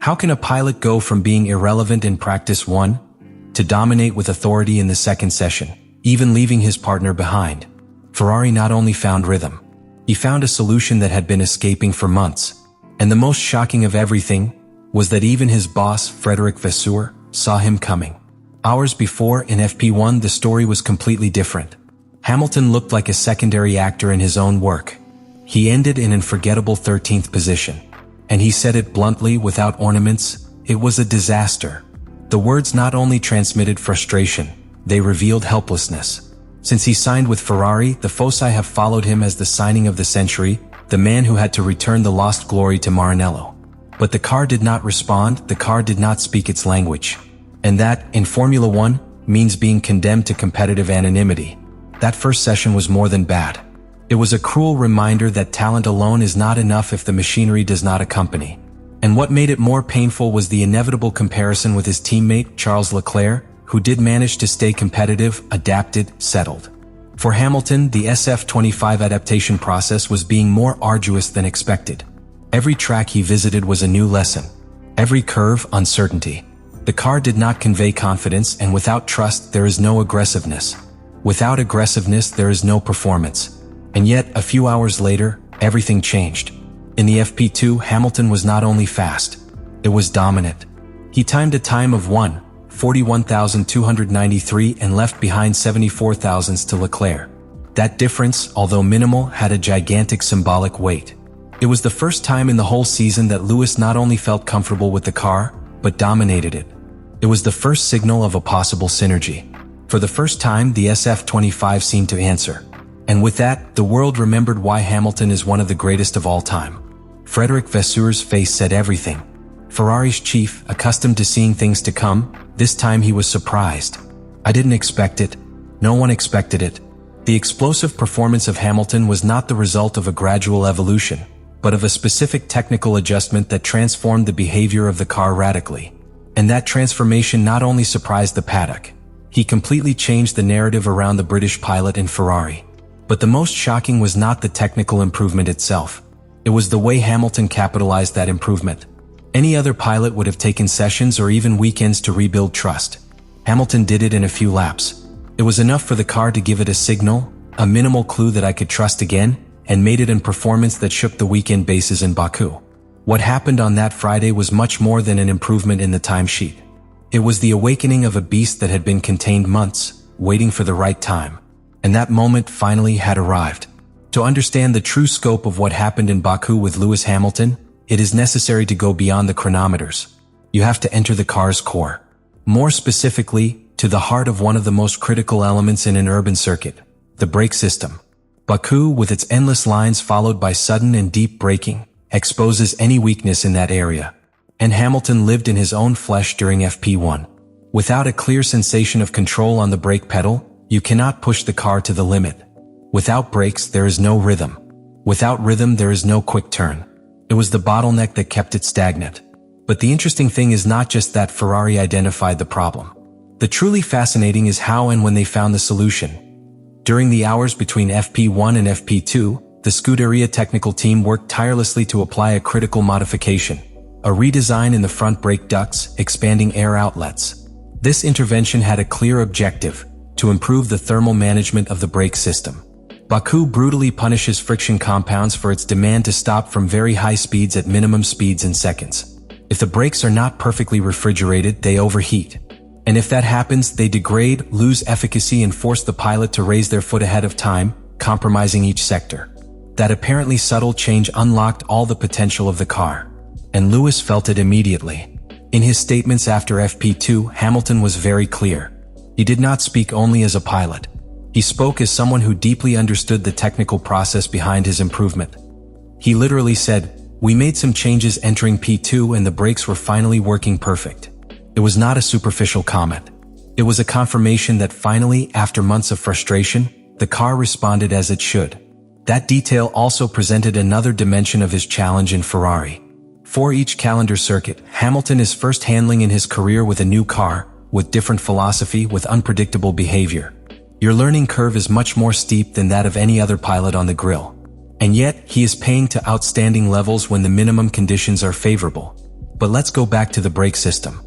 How can a pilot go from being irrelevant in practice 1 to dominate with authority in the second session, even leaving his partner behind? Ferrari not only found rhythm, he found a solution that had been escaping for months. And the most shocking of everything was that even his boss, Frédéric Vasseur, saw him coming. Hours before, in FP1, the story was completely different. Hamilton looked like a secondary actor in his own work. He ended in an unforgettable 13th position. And he said it bluntly, without ornaments, it was a disaster. The words not only transmitted frustration, they revealed helplessness. Since he signed with Ferrari, the foci have followed him as the signing of the century, the man who had to return the lost glory to Maranello. But the car did not respond, the car did not speak its language. And that, in Formula 1, means being condemned to competitive anonymity. That first session was more than bad. It was a cruel reminder that talent alone is not enough if the machinery does not accompany. And what made it more painful was the inevitable comparison with his teammate, Charles Leclerc, who did manage to stay competitive, adapted, settled. For Hamilton, the SF-25 adaptation process was being more arduous than expected. Every track he visited was a new lesson. Every curve, uncertainty. The car did not convey confidence, and without trust, there is no aggressiveness. Without aggressiveness, there is no performance. And yet, a few hours later, everything changed. In the FP2, Hamilton was not only fast, it was dominant. He timed a time of 1:41,293 and left behind 74 thousandths to Leclerc. That difference, although minimal, had a gigantic symbolic weight. It was the first time in the whole season that Lewis not only felt comfortable with the car, but dominated it. It was the first signal of a possible synergy. For the first time, the SF-25 seemed to answer. And with that, the world remembered why Hamilton is one of the greatest of all time. Frédéric Vasseur's face said everything. Ferrari's chief, accustomed to seeing things to come, this time he was surprised. I didn't expect it. No one expected it. The explosive performance of Hamilton was not the result of a gradual evolution, but of a specific technical adjustment that transformed the behavior of the car radically. And that transformation not only surprised the paddock, he completely changed the narrative around the British pilot in Ferrari. But the most shocking was not the technical improvement itself. It was the way Hamilton capitalized that improvement. Any other pilot would have taken sessions or even weekends to rebuild trust. Hamilton did it in a few laps. It was enough for the car to give it a signal, a minimal clue that I could trust again, and made it in performance that shook the weekend bases in Baku. What happened on that Friday was much more than an improvement in the timesheet. It was the awakening of a beast that had been contained months, waiting for the right time. And that moment finally had arrived. To understand the true scope of what happened in Baku with Lewis Hamilton, it is necessary to go beyond the chronometers. You have to enter the car's core. More specifically, to the heart of one of the most critical elements in an urban circuit, the brake system. Baku, with its endless lines followed by sudden and deep braking, exposes any weakness in that area. And Hamilton lived in his own flesh during FP1. Without a clear sensation of control on the brake pedal, you cannot push the car to the limit. Without brakes, there is no rhythm. Without rhythm, there is no quick turn. It was the bottleneck that kept it stagnant. But the interesting thing is not just that Ferrari identified the problem. The truly fascinating is how and when they found the solution. During the hours between FP1 and FP2, the Scuderia technical team worked tirelessly to apply a critical modification, a redesign in the front brake ducts, expanding air outlets. This intervention had a clear objective: to improve the thermal management of the brake system. Baku brutally punishes friction compounds for its demand to stop from very high speeds at minimum speeds in seconds. If the brakes are not perfectly refrigerated, they overheat. And if that happens, they degrade, lose efficacy, and force the pilot to raise their foot ahead of time, compromising each sector. That apparently subtle change unlocked all the potential of the car. And Lewis felt it immediately. In his statements after FP2, Hamilton was very clear. He did not speak only as a pilot. He spoke as someone who deeply understood the technical process behind his improvement. He literally said, "We made some changes entering P2 and the brakes were finally working perfect." It was not a superficial comment. It was a confirmation that finally, after months of frustration, the car responded as it should. That detail also presented another dimension of his challenge in Ferrari. For each calendar circuit, Hamilton is first handling in his career with a new car, with different philosophy, with unpredictable behavior. Your learning curve is much more steep than that of any other pilot on the grill. And yet, he is paying to outstanding levels when the minimum conditions are favorable. But let's go back to the brake system.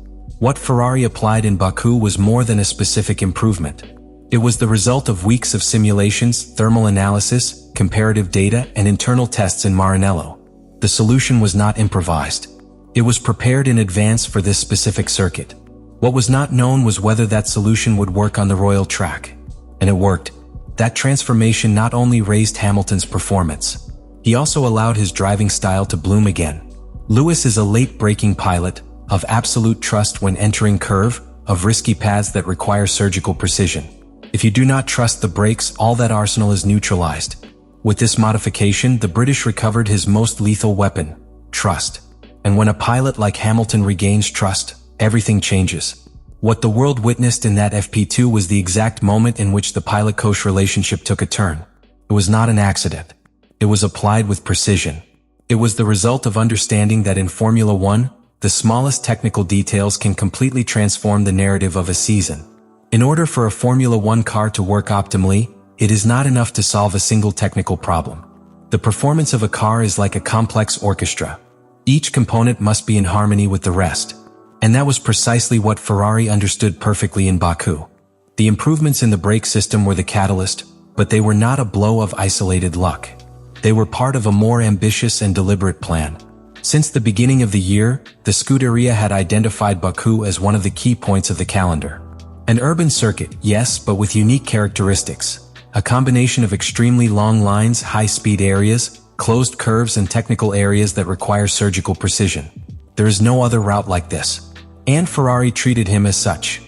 What Ferrari applied in Baku was more than a specific improvement. It was the result of weeks of simulations, thermal analysis, comparative data, and internal tests in Maranello. The solution was not improvised. It was prepared in advance for this specific circuit. What was not known was whether that solution would work on the Royal track. And it worked. That transformation not only raised Hamilton's performance, he also allowed his driving style to bloom again. Lewis is a late braking pilot, of absolute trust when entering curve, of risky paths that require surgical precision. If you do not trust the brakes, all that arsenal is neutralized. With this modification, the British recovered his most lethal weapon, trust. And when a pilot like Hamilton regains trust, everything changes. What the world witnessed in that FP2 was the exact moment in which the pilot-coach relationship took a turn. It was not an accident. It was applied with precision. It was the result of understanding that in Formula One, the smallest technical details can completely transform the narrative of a season. In order for a Formula One car to work optimally, it is not enough to solve a single technical problem. The performance of a car is like a complex orchestra. Each component must be in harmony with the rest. And that was precisely what Ferrari understood perfectly in Baku. The improvements in the brake system were the catalyst, but they were not a blow of isolated luck. They were part of a more ambitious and deliberate plan. Since the beginning of the year, the Scuderia had identified Baku as one of the key points of the calendar. An urban circuit, yes, but with unique characteristics. A combination of extremely long lines, high-speed areas, closed curves, and technical areas that require surgical precision. There is no other route like this. And Ferrari treated him as such.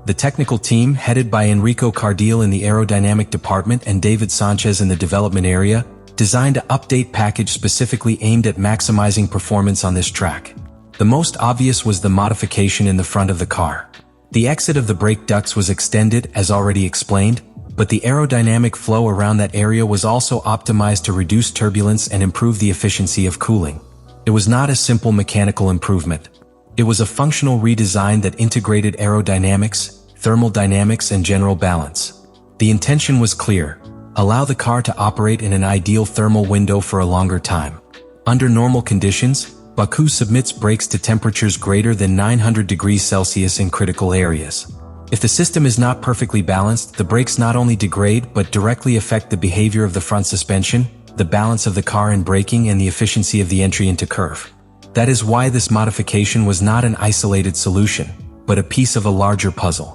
The technical team, headed by Enrico Cardile in the aerodynamic department and David Sanchez in the development area, designed an update package specifically aimed at maximizing performance on this track. The most obvious was the modification in the front of the car. The exit of the brake ducts was extended, as already explained, but the aerodynamic flow around that area was also optimized to reduce turbulence and improve the efficiency of cooling. It was not a simple mechanical improvement. It was a functional redesign that integrated aerodynamics, thermal dynamics, and general balance. The intention was clear: allow the car to operate in an ideal thermal window for a longer time. Under normal conditions, Baku submits brakes to temperatures greater than 900 degrees Celsius in critical areas. If the system is not perfectly balanced, the brakes not only degrade but directly affect the behavior of the front suspension, the balance of the car in braking, and the efficiency of the entry into curve. That is why this modification was not an isolated solution, but a piece of a larger puzzle.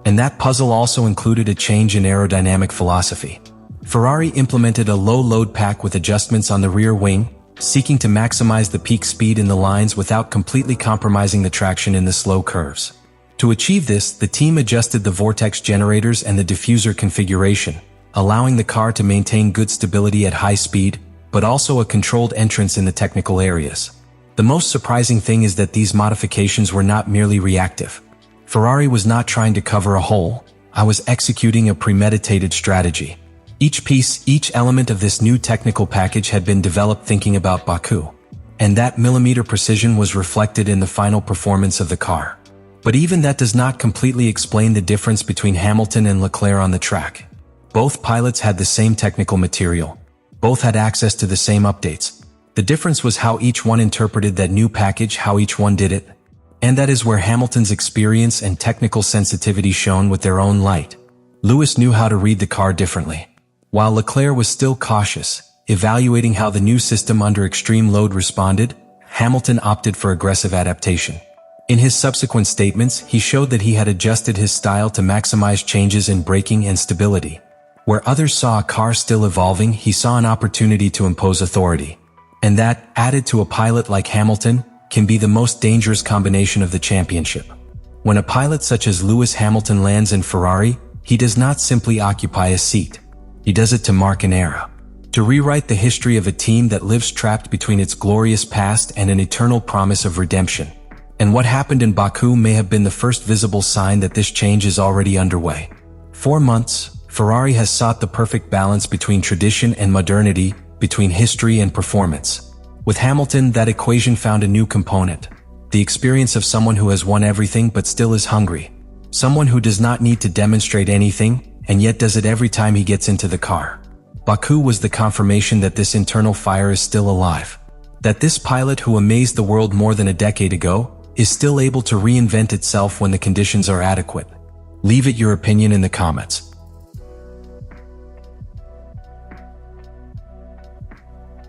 And that puzzle also included a change in aerodynamic philosophy. Ferrari implemented a low-load pack with adjustments on the rear wing, seeking to maximize the peak speed in the lines without completely compromising the traction in the slow curves. To achieve this, the team adjusted the vortex generators and the diffuser configuration, allowing the car to maintain good stability at high speed, but also a controlled entrance in the technical areas. The most surprising thing is that these modifications were not merely reactive. Ferrari was not trying to cover a hole. I was executing a premeditated strategy. Each piece, each element of this new technical package had been developed thinking about Baku. And that millimeter precision was reflected in the final performance of the car. But even that does not completely explain the difference between Hamilton and Leclerc on the track. Both pilots had the same technical material. Both had access to the same updates. The difference was how each one interpreted that new package, how each one did it. And that is where Hamilton's experience and technical sensitivity shone with their own light. Lewis knew how to read the car differently. While Leclerc was still cautious, evaluating how the new system under extreme load responded, Hamilton opted for aggressive adaptation. In his subsequent statements, he showed that he had adjusted his style to maximize changes in braking and stability. Where others saw a car still evolving, he saw an opportunity to impose authority. And that, added to a pilot like Hamilton, can be the most dangerous combination of the championship. When a pilot such as Lewis Hamilton lands in Ferrari, he does not simply occupy a seat. He does it to mark an era. To rewrite the history of a team that lives trapped between its glorious past and an eternal promise of redemption. And what happened in Baku may have been the first visible sign that this change is already underway. 4 months, Ferrari has sought the perfect balance between tradition and modernity, between history and performance. With Hamilton, that equation found a new component. The experience of someone who has won everything but still is hungry. Someone who does not need to demonstrate anything, and yet does it every time he gets into the car. Baku was the confirmation that this internal fire is still alive. That this pilot who amazed the world more than a decade ago is still able to reinvent itself when the conditions are adequate. Leave it your opinion in the comments.